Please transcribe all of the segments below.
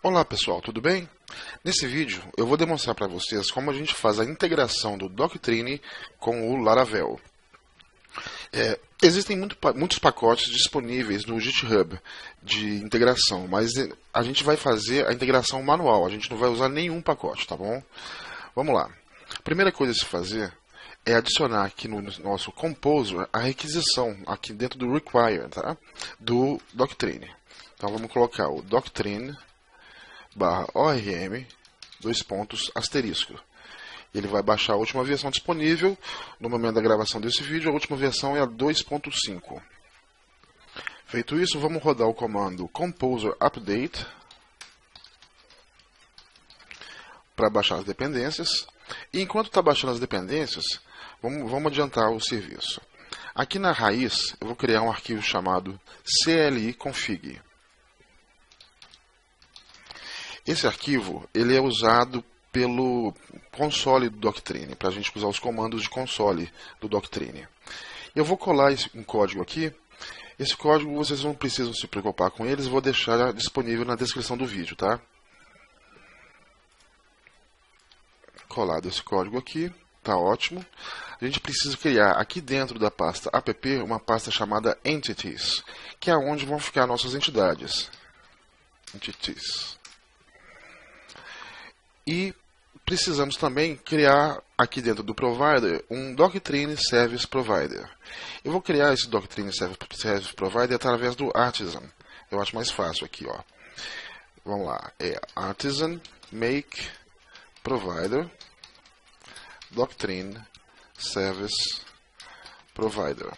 Olá pessoal, tudo bem? Nesse vídeo eu vou demonstrar para vocês como a gente faz a integração do Doctrine com o Laravel. Existem muitos pacotes disponíveis no GitHub de integração, mas a gente vai fazer a integração manual, a gente não vai usar nenhum pacote, tá bom? Vamos lá. A primeira coisa a se fazer é adicionar aqui no nosso Composer a requisição aqui dentro do Require, tá? Do Doctrine. Então vamos colocar o Doctrine /ORM ****. Ele vai baixar a última versão disponível. No momento da gravação desse vídeo, a última versão é a 2.5. Feito isso, vamos rodar o comando composer update para baixar as dependências. E enquanto está baixando as dependências, vamos adiantar o serviço. Aqui na raiz, eu vou criar um arquivo chamado cliconfig. Esse arquivo ele é usado pelo console do Doctrine, para a gente usar os comandos de console do Doctrine. Eu vou colar um código aqui. Esse código vocês não precisam se preocupar com eles, vou deixar disponível na descrição do vídeo, tá? Colado esse código aqui, tá ótimo. A gente precisa criar aqui dentro da pasta app uma pasta chamada entities, que é onde vão ficar nossas entidades. Entities. E precisamos também criar aqui dentro do provider um Doctrine Service Provider. Eu vou criar esse Doctrine Service Provider através do Artisan. Eu acho mais fácil aqui, ó. Vamos lá, é Artisan Make Provider Doctrine Service Provider.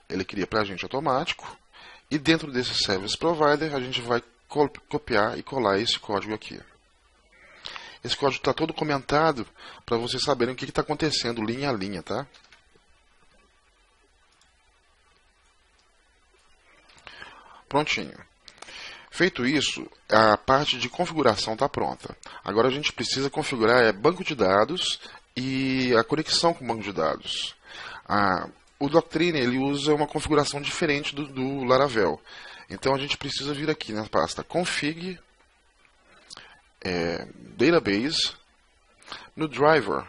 Ele cria para a gente automático. E dentro desse Service Provider a gente vai copiar e colar esse código aqui. Esse código está todo comentado para vocês saberem o que está acontecendo linha a linha, tá? Prontinho. Feito isso, a parte de configuração está pronta. Agora a gente precisa configurar banco de dados e a conexão com o banco de dados. O Doctrine ele usa uma configuração diferente do Laravel. Então a gente precisa vir aqui na pasta config database. No driver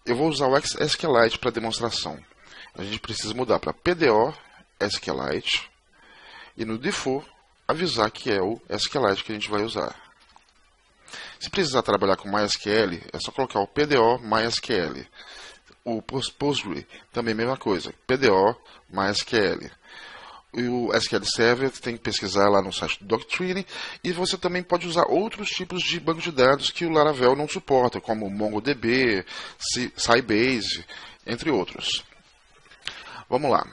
eu vou usar o SQLite para demonstração. A gente precisa mudar para PDO SQLite e no default avisar que é o SQLite que a gente vai usar. Se precisar trabalhar com MySQL, é só colocar o PDO MySQL. O Postgre também a mesma coisa, PDO MySQL. E o SQL Server tem que pesquisar lá no site do Doctrine. E você também pode usar outros tipos de banco de dados que o Laravel não suporta, como MongoDB, Sybase, entre outros. Vamos lá.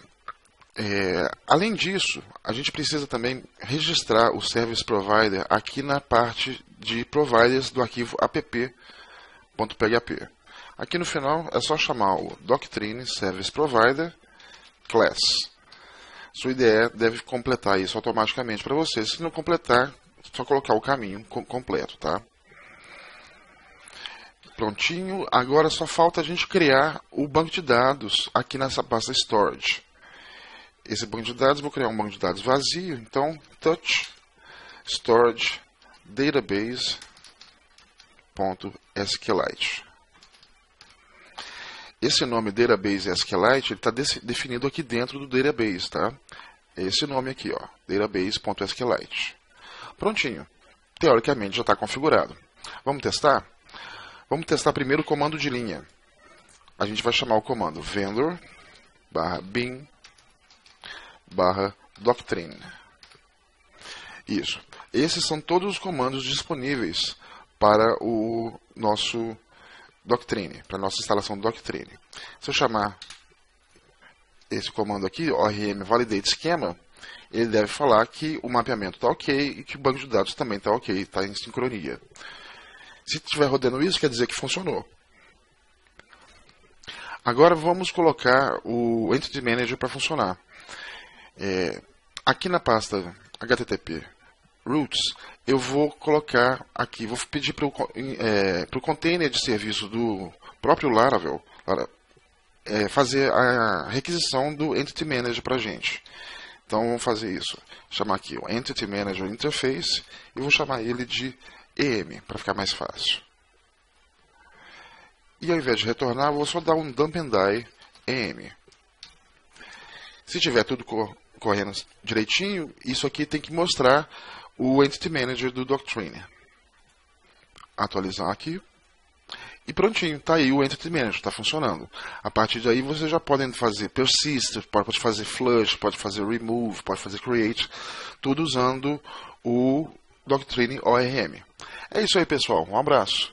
Além disso, a gente precisa também registrar o Service Provider aqui na parte de providers do arquivo app.php. Aqui no final é só chamar o Doctrine Service Provider Class. Sua IDE deve completar isso automaticamente para você. Se não completar, é só colocar o caminho completo, tá? Prontinho. Agora só falta a gente criar o banco de dados aqui nessa pasta Storage. Esse banco de dados, vou criar um banco de dados vazio. Então, touch storage database.sqlite. Esse nome Database SQLite está definido aqui dentro do database, tá? Esse nome aqui, ó, database.sqlite. Prontinho. Teoricamente já está configurado. Vamos testar? Vamos testar primeiro o comando de linha. A gente vai chamar o comando vendor/bin/doctrine. Isso. Esses são todos os comandos disponíveis para o nosso Doctrine, para a nossa instalação do Doctrine. Se eu chamar esse comando aqui, ORM validate schema, ele deve falar que o mapeamento está ok e que o banco de dados também está ok, está em sincronia. Se estiver rodando isso, quer dizer que funcionou. Agora vamos colocar o Entity Manager para funcionar. Aqui na pasta http roots, eu vou colocar aqui, vou pedir para o container de serviço do próprio Laravel fazer a requisição do Entity Manager para a gente. Então vamos fazer isso. Vou chamar aqui o Entity Manager Interface e vou chamar ele de EM, para ficar mais fácil. E ao invés de retornar, vou só dar um dump and die EM. Se tiver tudo correndo direitinho, isso aqui tem que mostrar o Entity Manager do Doctrine. Atualizar aqui. E prontinho, está aí o Entity Manager, está funcionando. A partir daí vocês já podem fazer persist, pode fazer flush, pode fazer remove, pode fazer create, tudo usando o Doctrine ORM. É isso aí, pessoal. Um abraço.